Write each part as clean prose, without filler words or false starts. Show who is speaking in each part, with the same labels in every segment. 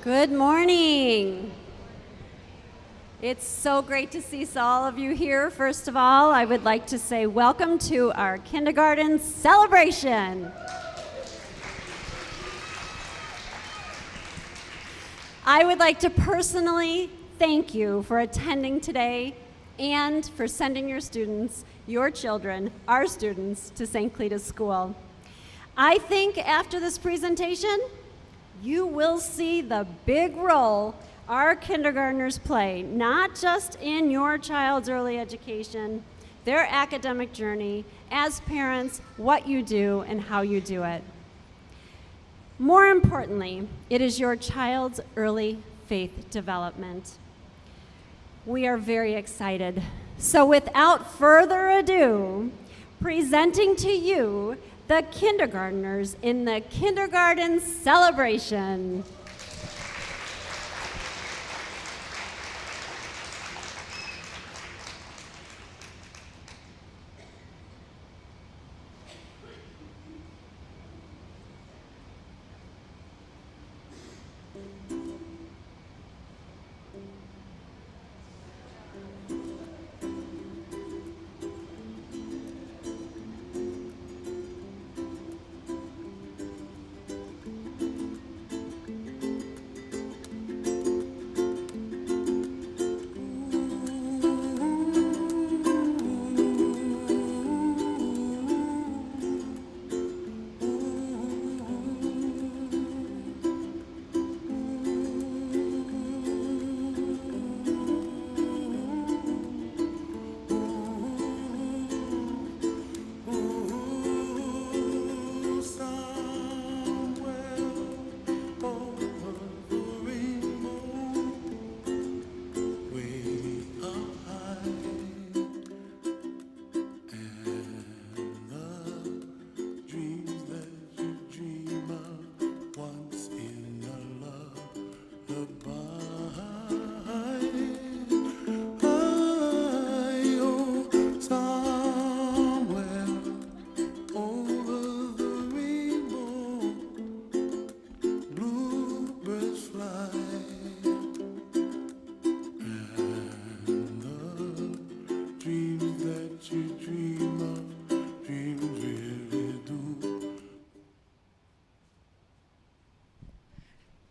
Speaker 1: Good morning. It's so great to see all of you here. First of all, I would like to say welcome to our kindergarten celebration. I would like to personally thank you for attending today and for sending your students, your children, our students, to St. Cletus School. I think after this presentation, you will see the big role our kindergartners play, not just in your child's early education, their academic journey, as parents, what you do and how you do it. More importantly, it is your child's early faith development. We are very excited. So without further ado, presenting to you the kindergartners in the kindergarten celebration.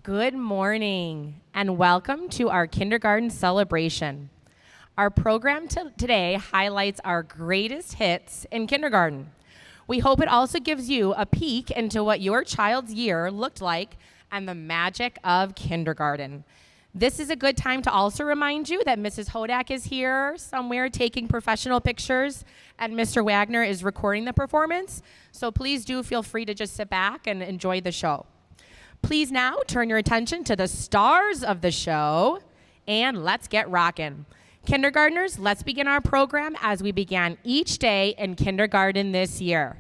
Speaker 2: Good morning and welcome to our kindergarten celebration. Our program today highlights our greatest hits in kindergarten. We hope it also gives you a peek into what your child's year looked like and the magic of kindergarten. This is a good time to also remind you that Mrs. Hodak is here somewhere taking professional pictures and Mr. Wagner is recording the performance. So please do feel free to just sit back and enjoy the show. Please now turn your attention to the stars of the show, and let's get rocking. Kindergartners, let's begin our program as we began each day in kindergarten this year.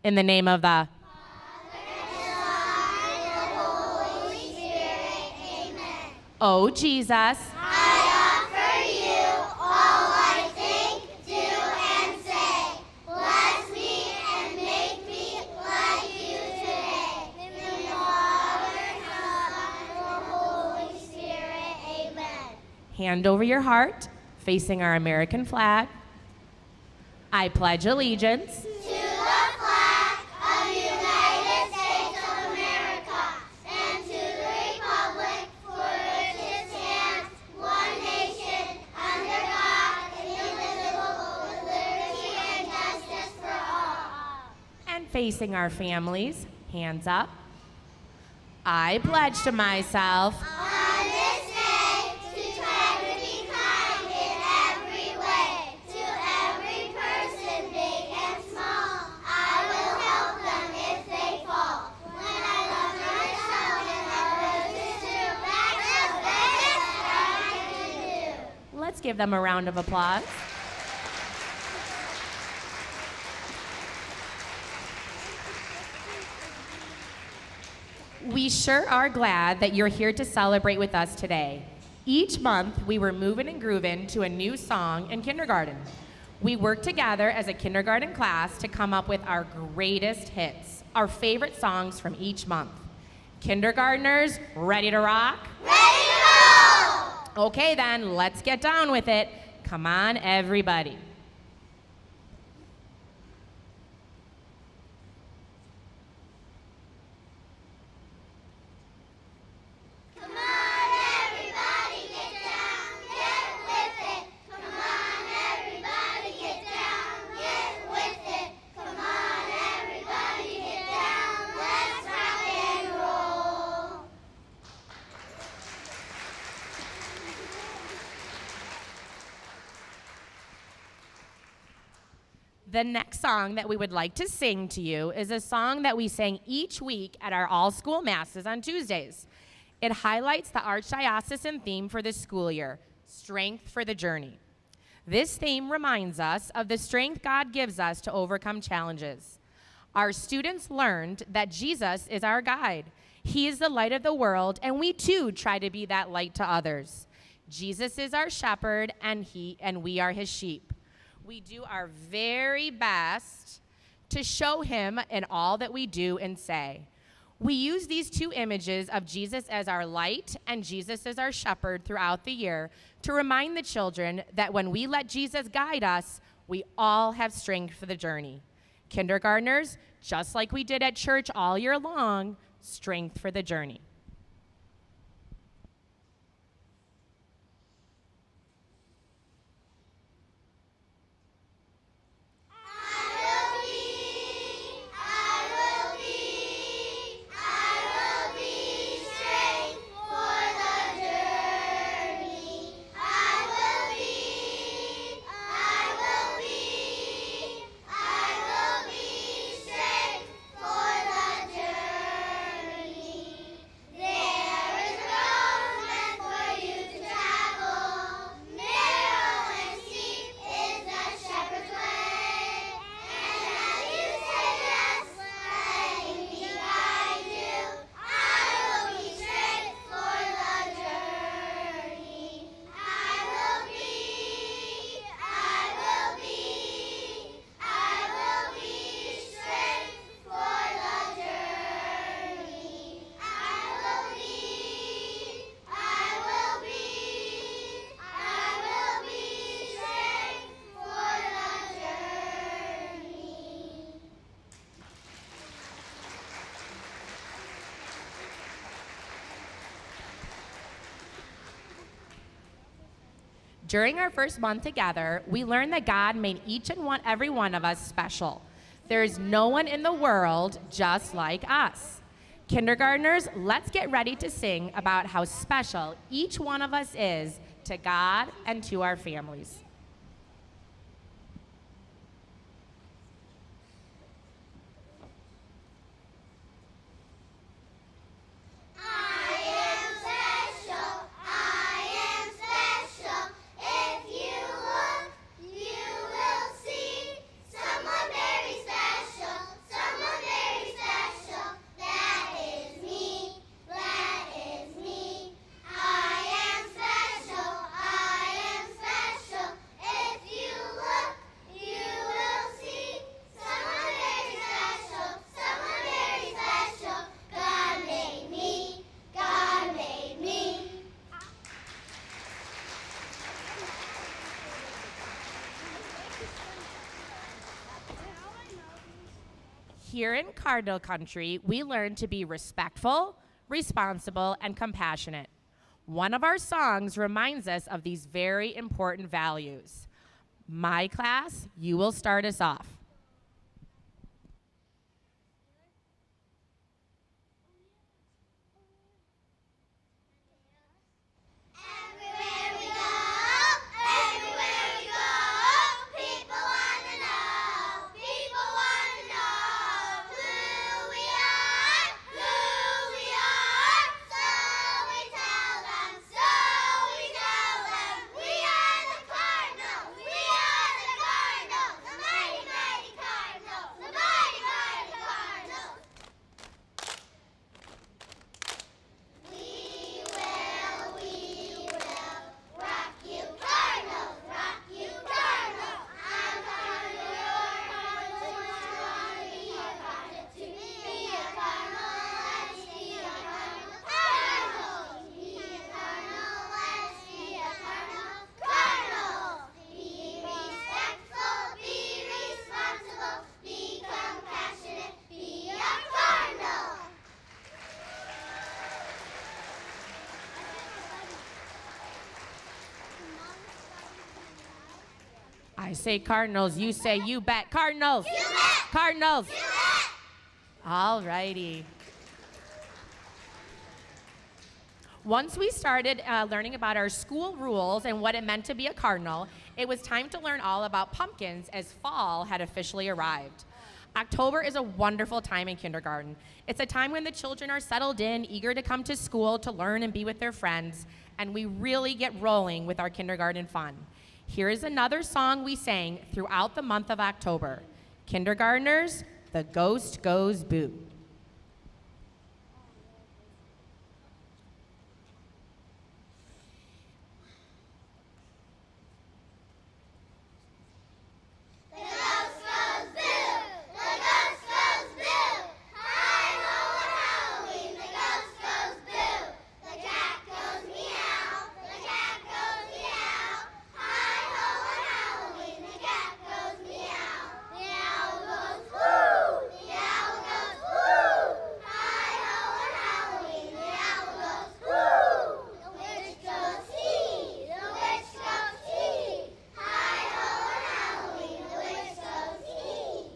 Speaker 2: In the name of the Father, Son, and Holy Spirit, amen. Oh, Jesus. I offer you all I think, do, and say. Bless me and make me like you today. In the Father, Son, and Holy Spirit, amen. Hand over your heart, facing our American flag. I pledge allegiance to the flag of the United States of America and to the republic for which it stands, one nation, under God, indivisible, with liberty and justice for all. And facing our families, hands up. I pledge to myself on this day to try to be kind in every way to every person, big and small. I will help them if they fall. When I love myself and others too, that's the best I can do. Let's give them a round of applause. We sure are glad that you're here to celebrate with us today. Each month, we were moving and grooving to a new song in kindergarten. We worked together as a kindergarten class to come up with our greatest hits, our favorite songs from each month. Kindergartners, ready to rock?
Speaker 3: Ready to roll!
Speaker 2: Okay then, let's get down with it. Come on, everybody.
Speaker 3: Come on, everybody, get down, get with it. Come on, everybody, get down, get with it. Come on, everybody, get down, let's rock and roll.
Speaker 2: The next song that we would like to sing to you is a song that we sang each week at our all-school masses on Tuesdays. It highlights the Archdiocesan theme for this school year, Strength for the Journey. This theme reminds us of the strength God gives us to overcome challenges. Our students learned that Jesus is our guide. He is the light of the world, and we too try to be that light to others. Jesus is our shepherd, and we are his sheep. We do our very best to show him in all that we do and say. We use these two images of Jesus as our light and Jesus as our shepherd throughout the year to remind the children that when we let Jesus guide us, we all have strength for the journey. Kindergartners, just like we did at church all year long, strength for the journey. During our first month together, we learned that God made every one of us special. There is no one in the world just like us. Kindergartners, let's get ready to sing about how special each one of us is to God and to our families. Here in Cardinal Country, we learn to be respectful, responsible, and compassionate. One of our songs reminds us of these very important values. My class, you will start us off.
Speaker 3: We are the Cardinals, the mighty, mighty
Speaker 2: I say Cardinals, you say you bet. Cardinals.
Speaker 3: You bet.
Speaker 2: Cardinals.
Speaker 3: You bet.
Speaker 2: All righty. Once we started learning about our school rules and what it meant to be a Cardinal, it was time to learn all about pumpkins as fall had officially arrived. October is a wonderful time in kindergarten. It's a time when the children are settled in, eager to come to school to learn and be with their friends, and we really get rolling with our kindergarten fun. Here is another song we sang throughout the month of October. Kindergartners, The Ghost Goes Boo.
Speaker 3: The ghost goes boo. The ghost goes boo. Hi-ho on Halloween. The ghost goes boo. The cat goes meow. The cat goes meow. Hi-ho on Halloween. The cat goes meow. The owl goes woo. The owl goes woo. Hi-ho on Halloween. The owl goes woo. The witch goes hee. The witch goes hee. Hi-ho on Halloween. The witch goes hee.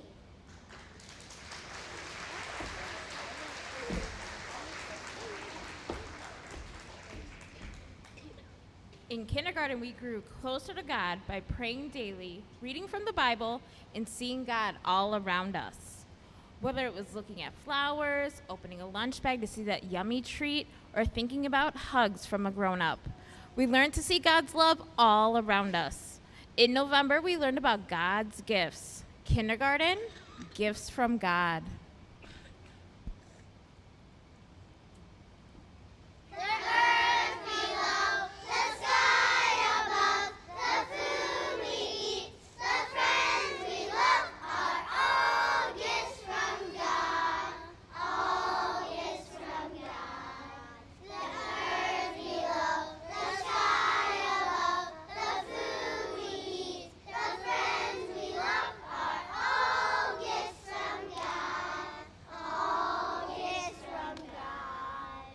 Speaker 4: In kindergarten, we grew closer to God by praying daily, reading from the Bible, and seeing God all around us. Whether it was looking at flowers, opening a lunch bag to see that yummy treat, or thinking about hugs from a grown-up, we learned to see God's love all around us. In November, we learned about God's gifts. Kindergarten, gifts from God.
Speaker 3: The earth below, the sky above, the food we eat, the friends we love are all gifts from God. All gifts from God. The earth below, the sky above, the food we eat, the friends we love are all gifts from God. All gifts from God.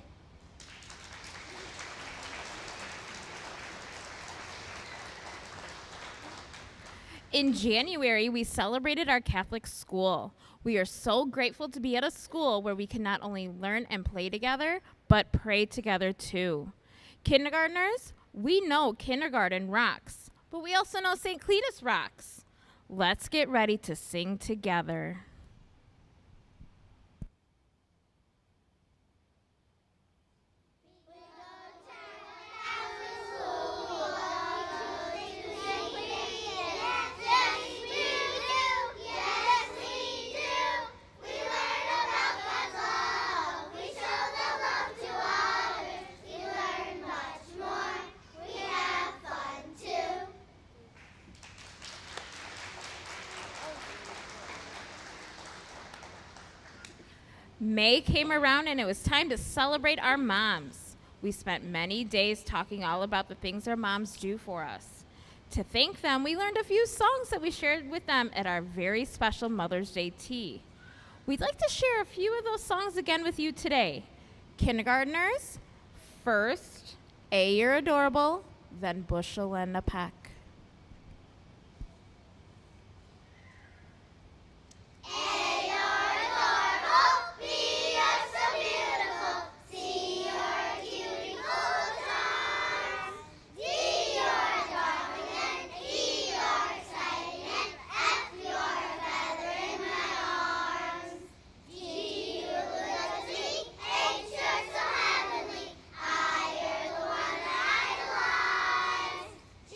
Speaker 4: In January, we celebrated our Catholic school. We are so grateful to be at a school where we can not only learn and play together, but pray together too. Kindergartners, we know kindergarten rocks, but we also know St. Cletus rocks. Let's get ready to sing together. May came around and it was time to celebrate our moms. We spent many days talking all about the things our moms do for us. To thank them, we learned a few songs that we shared with them at our very special Mother's Day tea. We'd like to share a few of those songs again with you today. Kindergartners, first, A, You're Adorable, then Bushel and a Peck.
Speaker 3: A, you're adorable. B, you're so beautiful. C, you're a cutie full of charms. D, you're darling. And E, you're exciting. And F, you're a feather in my arms. G, you look sweet. H, you're so heavenly. I, you're the one that I idolize. J,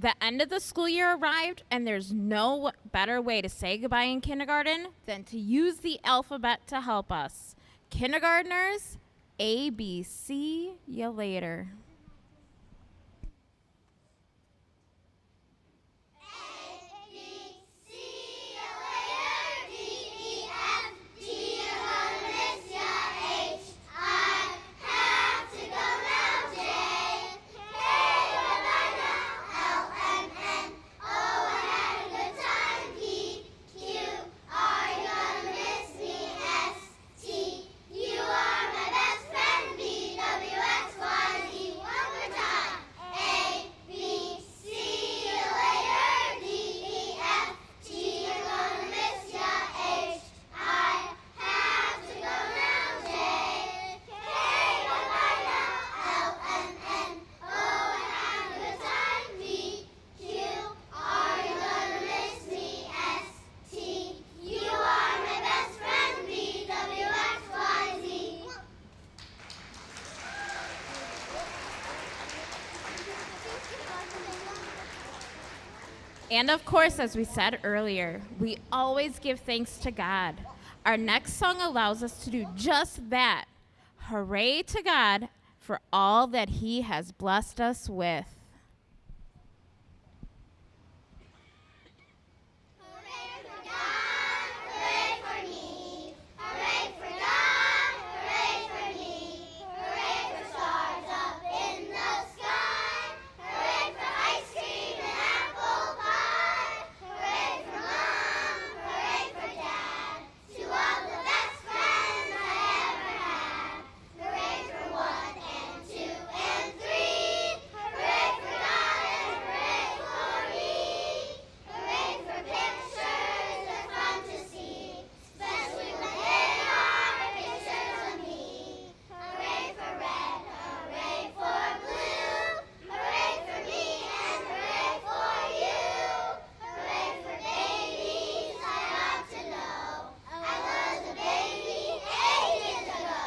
Speaker 4: The end of the school year arrived, and there's no better way to say goodbye in kindergarten than to use the alphabet to help us. Kindergartners, A, B, C, you later. And of course, as we said earlier, we always give thanks to God. Our next song allows us to do just that. Hooray to God for all that He has blessed us with.
Speaker 3: Hooray for God, hooray for me. Hooray for God, hooray for me. Hooray for stars up in the sky. Hooray for ice cream and apple pie. Hooray for Mom, hooray for Dad. To all the best friends I ever had. Hooray for 1 and 2 and 3. Hooray for God and hooray for me. Hooray for pictures, they're fun to see, especially when they are pictures of me. Hooray for red, hooray for blue. Hooray for me and hooray for you. Hooray for babies, I ought to know. I was a baby ages ago,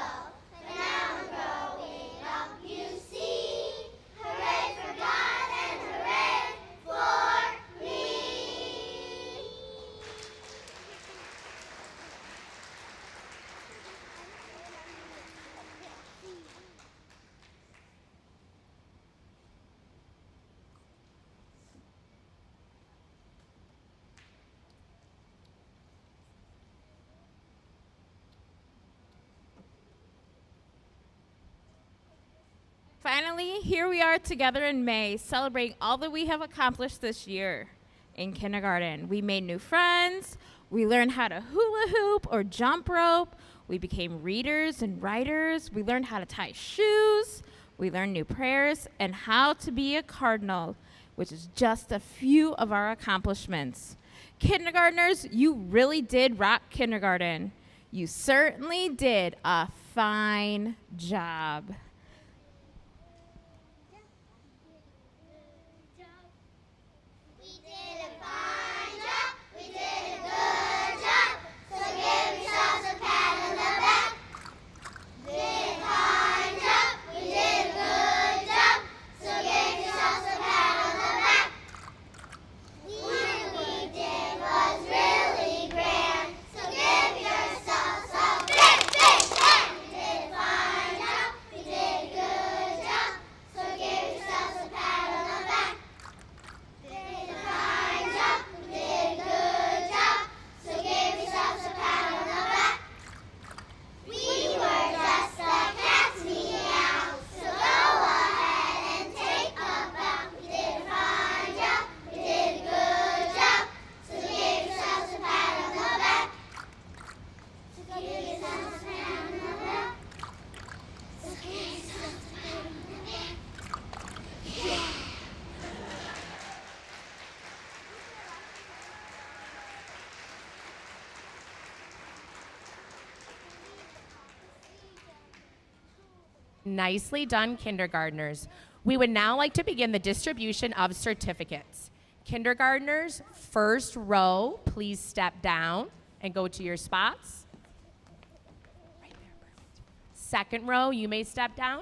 Speaker 3: but now I'm growing up, you see. Hooray for God and hooray for me.
Speaker 4: Finally, here we are together in May, celebrating all that we have accomplished this year. In kindergarten, we made new friends, we learned how to hula hoop or jump rope, we became readers and writers, we learned how to tie shoes, we learned new prayers, and how to be a cardinal, which is just a few of our accomplishments. Kindergartners, you really did rock kindergarten. You certainly did a fine job.
Speaker 3: We did a fine job. We did a good job. So give yourselves a pat on the back. Did a fine job. We did a good job. So give yourselves a pat on the back. What we did was really grand. So give yourselves a big, big hand. We did a fine job. We did a good job. So give yourselves a pat on the back. Did a fine job, we did a good job, so give yourselves a pat on the back. We were just the cats meow, so go ahead and take a bow. We did a fine job, we did a good job, so give yourselves a pat on the back. So give yourselves a pat on the back. So give yourselves a pat on the back. Yeah.
Speaker 2: Nicely done, kindergartners. We would now like to begin the distribution of certificates. Kindergartners, first row, please step down and go to your spots. Right there, perfect. Second row, you may step down.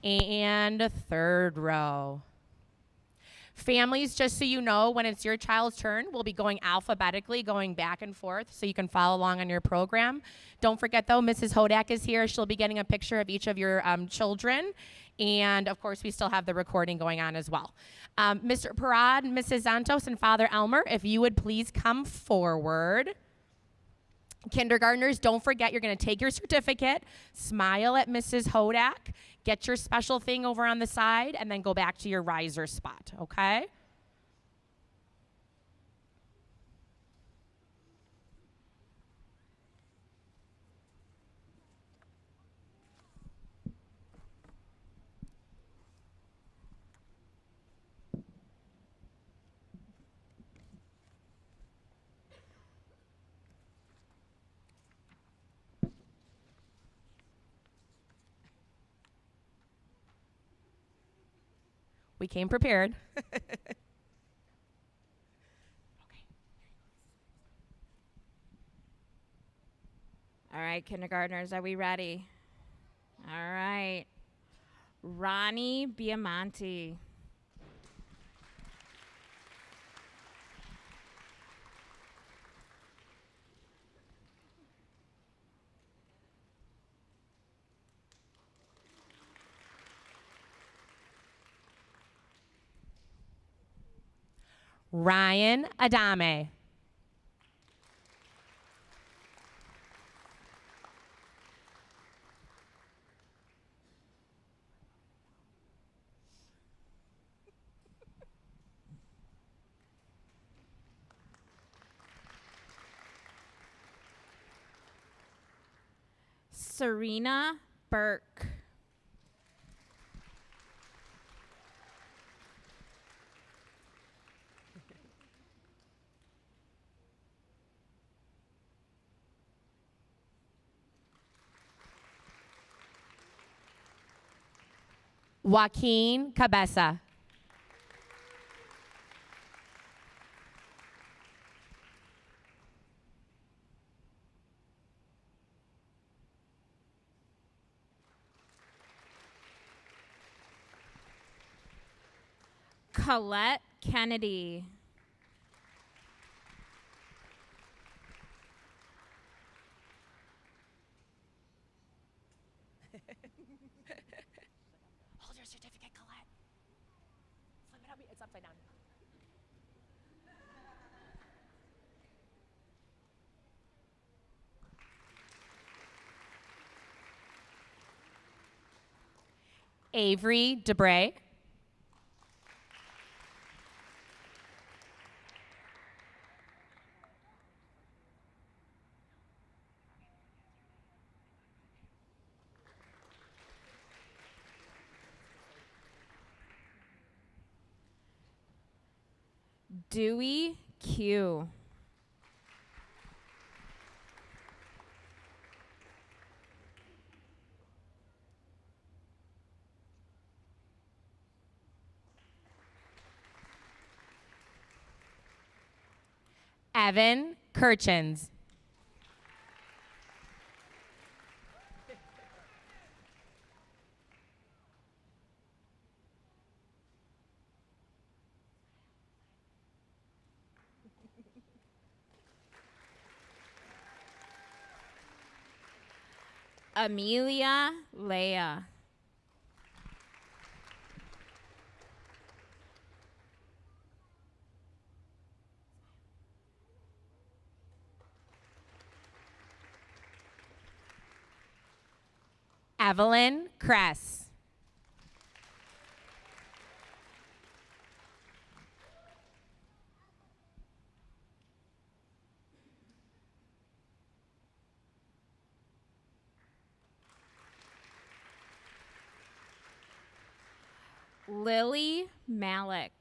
Speaker 2: And third row. Families, just so you know, when it's your child's turn, we'll be going alphabetically, going back and forth so you can follow along on your program. Don't forget, though, Mrs. Hodak is here. She'll be getting a picture of each of your children. And, of course, we still have the recording going on as well. Mr. Parad, Mrs. Santos, and Father Elmer, if you would please come forward. Kindergartners, don't forget you're going to take your certificate, smile at Mrs. Hodak, get your special thing over on the side, and then go back to your riser spot, okay? We came prepared.
Speaker 4: All right, kindergartners, are we ready? All right. Ronnie Biamonte.
Speaker 2: Ryan Adame.
Speaker 4: Serena Burke.
Speaker 2: Joaquin Cabeza.
Speaker 4: Colette Kennedy.
Speaker 2: Hold your certificate, Colette. Flip it up. It's upside down. Avery Debray.
Speaker 4: Dewey Q.
Speaker 2: Evan Kirchens.
Speaker 4: Amelia Leah.
Speaker 2: Evelyn Kress.
Speaker 4: Lily Malik.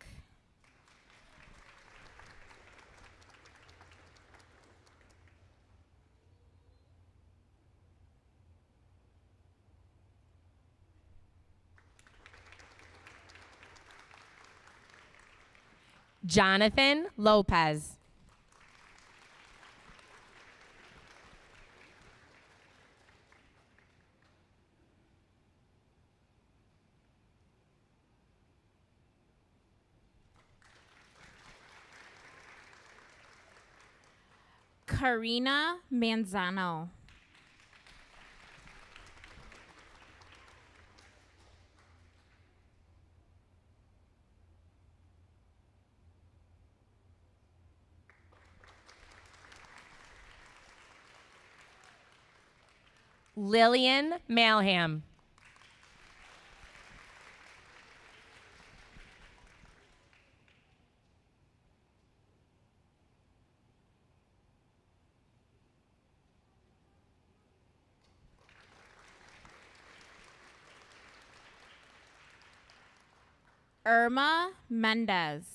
Speaker 2: Jonathan Lopez.
Speaker 4: Karina Manzano.
Speaker 2: Lillian Malham.
Speaker 4: Irma Mendez.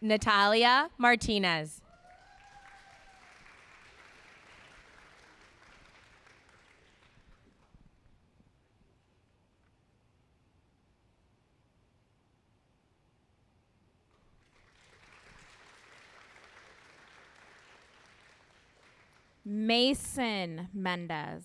Speaker 2: Natalia Martinez.
Speaker 4: Mason Mendez.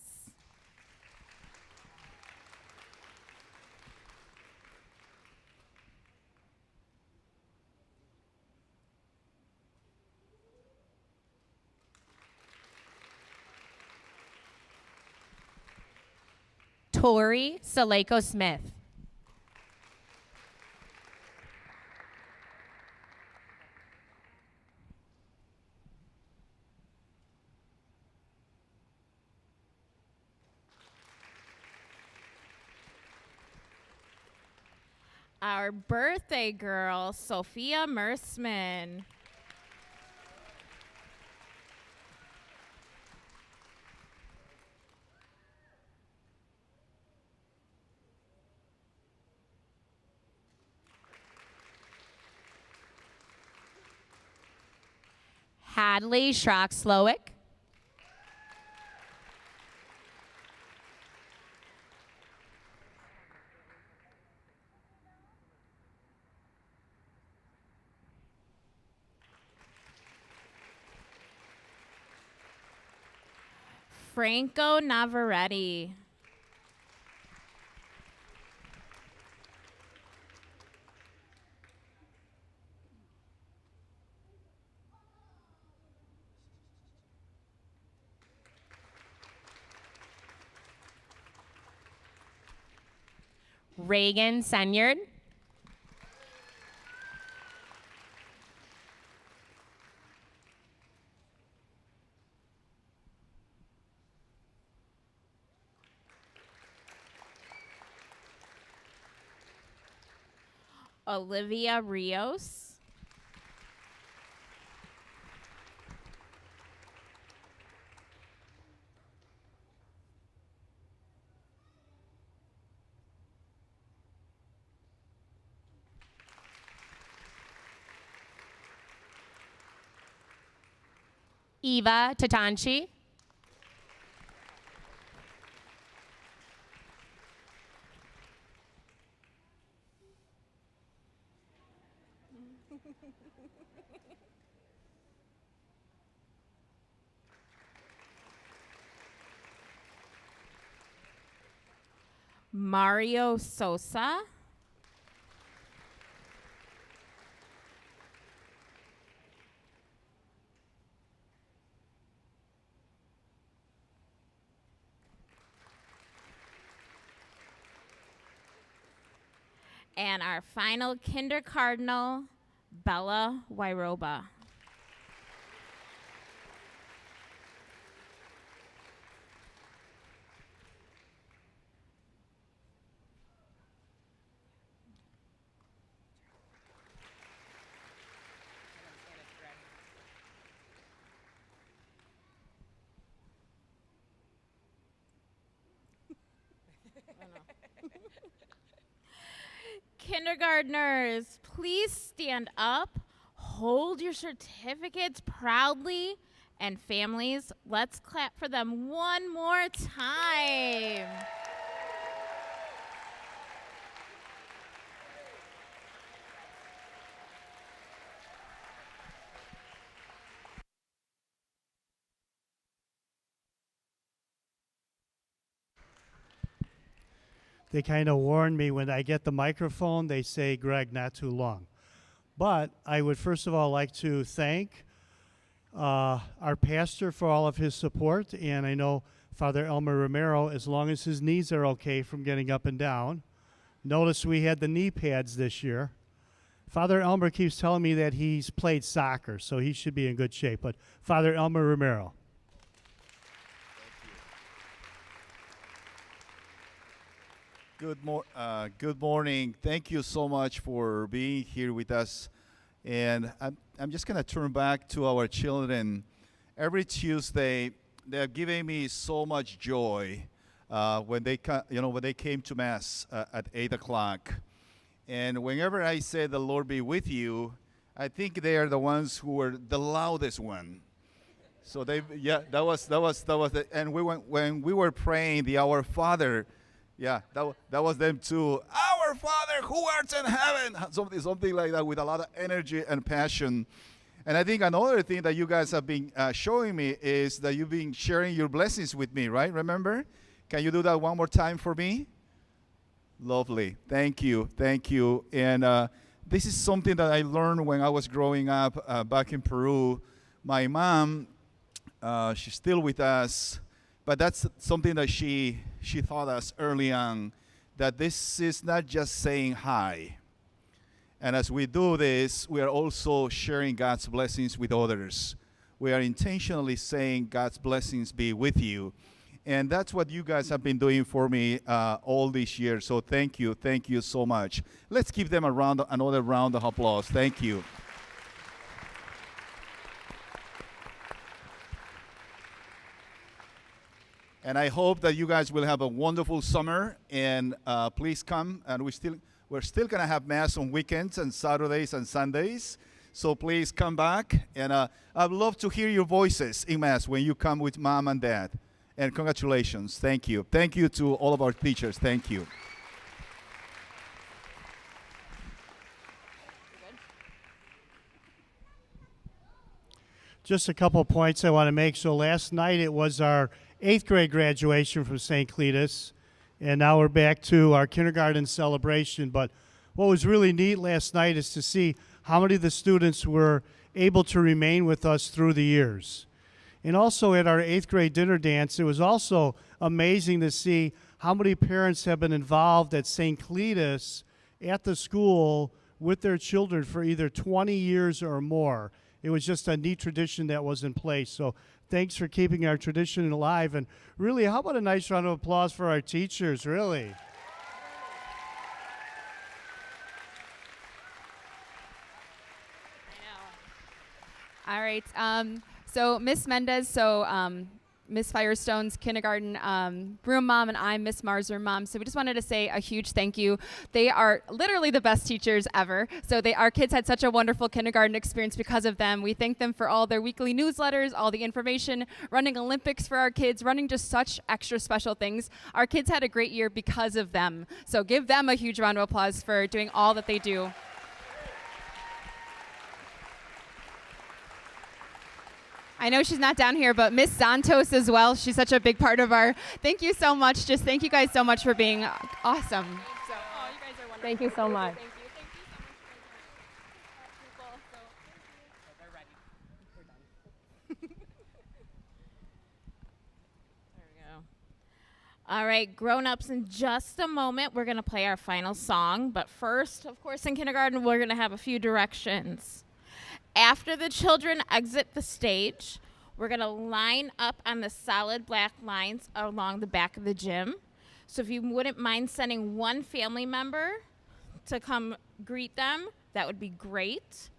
Speaker 2: Tori Saleko Smith.
Speaker 4: Our birthday girl, Sophia Mersman.
Speaker 2: Hadley Schrock Slowick.
Speaker 4: Franco Navarrete.
Speaker 2: Reagan Senyard.
Speaker 4: Olivia Rios.
Speaker 2: Eva Tatanchi.
Speaker 4: Mario Sosa. And our final kinder cardinal, Bella Wairoba. Kindergartners, please stand up, hold your certificates proudly, and families, let's clap for them one more time.
Speaker 5: they kind of warn me when I get the microphone, they say, Greg, not too long. But I would first of all like to thank our pastor for all of his support, and I know Father Elmer Romero, as long as his knees are okay from getting up and down. Notice we had the knee pads this year. Father Elmer keeps telling me that he's played soccer, so he should be in good shape. But Father Elmer Romero.
Speaker 6: Good morning. Thank you so much for being here with us. And I'm just going to turn back to our children. Every Tuesday, they have given me so much joy when they came to Mass at 8 o'clock. And whenever I say the Lord be with you, I think they are the ones who were the loudest one. So that was it. And when we were praying the Our Father, that was them too. Our Father who art in heaven, something like that, with a lot of energy and passion. And I think another thing that you guys have been showing me is that you've been sharing your blessings with me, right? Remember? Can you do that one more time for me? Lovely. Thank you. And this is something that I learned when I was growing up back in Peru. My mom, she's still with us, but that's something that she taught us early on, that this is not just saying hi. And as we do this, we are also sharing God's blessings with others. We are intentionally saying God's blessings be with you. And that's what you guys have been doing for me all this year. So thank you so much. Let's give them another round of applause. Thank you. And I hope that you guys will have a wonderful summer. And please come. And we're still going to have Mass on weekends and Saturdays and Sundays. So please come back. And I'd love to hear your voices in Mass when you come with Mom and Dad. And congratulations. Thank you. Thank you to all of our teachers. Thank you.
Speaker 5: Just a couple of points I want to make. So last night it was our 8th grade graduation from St. Cletus, and now we're back to our kindergarten celebration. But what was really neat last night is to see how many of the students were able to remain with us through the years. And also at our 8th grade dinner dance, it was also amazing to see how many parents have been involved at St. Cletus at the school with their children for either 20 years or more. It was just a neat tradition that was in place. So thanks for keeping our tradition alive. And really, how about a nice round of applause for our teachers, really?
Speaker 7: All right. So Miss Mendez, Miss Firestone's kindergarten room mom, and I'm Miss Mars' room mom. So we just wanted to say a huge thank you. They are literally the best teachers ever. So our kids had such a wonderful kindergarten experience because of them. We thank them for all their weekly newsletters, all the information, running Olympics for our kids, running just such extra special things. Our kids had a great year because of them. So give them a huge round of applause for doing all that they do. I know she's not down here, but Miss Santos as well. She's such a big part of our. Thank you so much. Just thank you guys so much for being awesome. So, you guys are wonderful.
Speaker 2: Thank you so much.
Speaker 7: Thank you so much.
Speaker 2: They're ready. We're done.
Speaker 4: There we go. All right, grown-ups, in just a moment, we're going to play our final song. But first, of course, in kindergarten, we're going to have a few directions. After the children exit the stage, we're going to line up on the solid black lines along the back of the gym. So if you wouldn't mind sending one family member to come greet them, that would be great.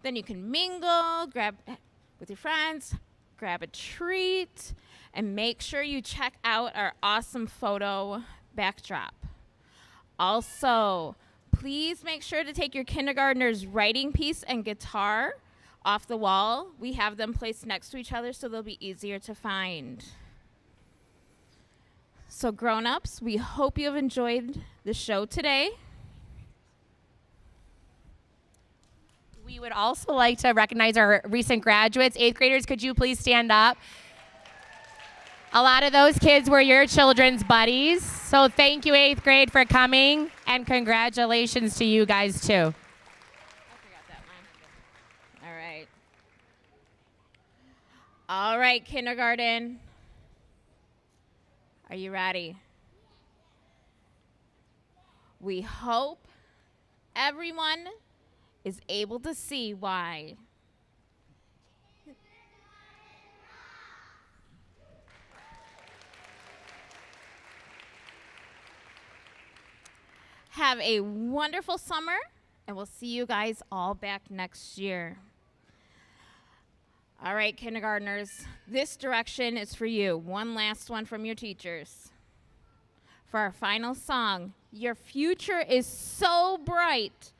Speaker 4: Then you can mingle, grab with your friends, grab a treat, and make sure you check out our awesome photo backdrop. Also, please make sure to take your kindergartner's writing piece and guitar off the wall. We have them placed next to each other so they'll be easier to find. So grown-ups, we hope you have enjoyed the show today.
Speaker 2: We would also like to recognize our recent graduates. 8th graders, could you please stand up? A lot of those kids were your children's buddies. So thank you, 8th grade, for coming, and congratulations to you guys, too.
Speaker 4: I forgot that one. All right. All right, kindergarten. Are you ready? We hope everyone is able to see why. Have a wonderful summer, and we'll see you guys all back next year. All right, kindergartners, this direction is for you. One last one from your teachers. For our final song, Your Future is So Bright.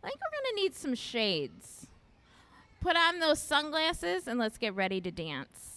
Speaker 4: I think we're going to need some shades. Put on those sunglasses and let's get ready to dance.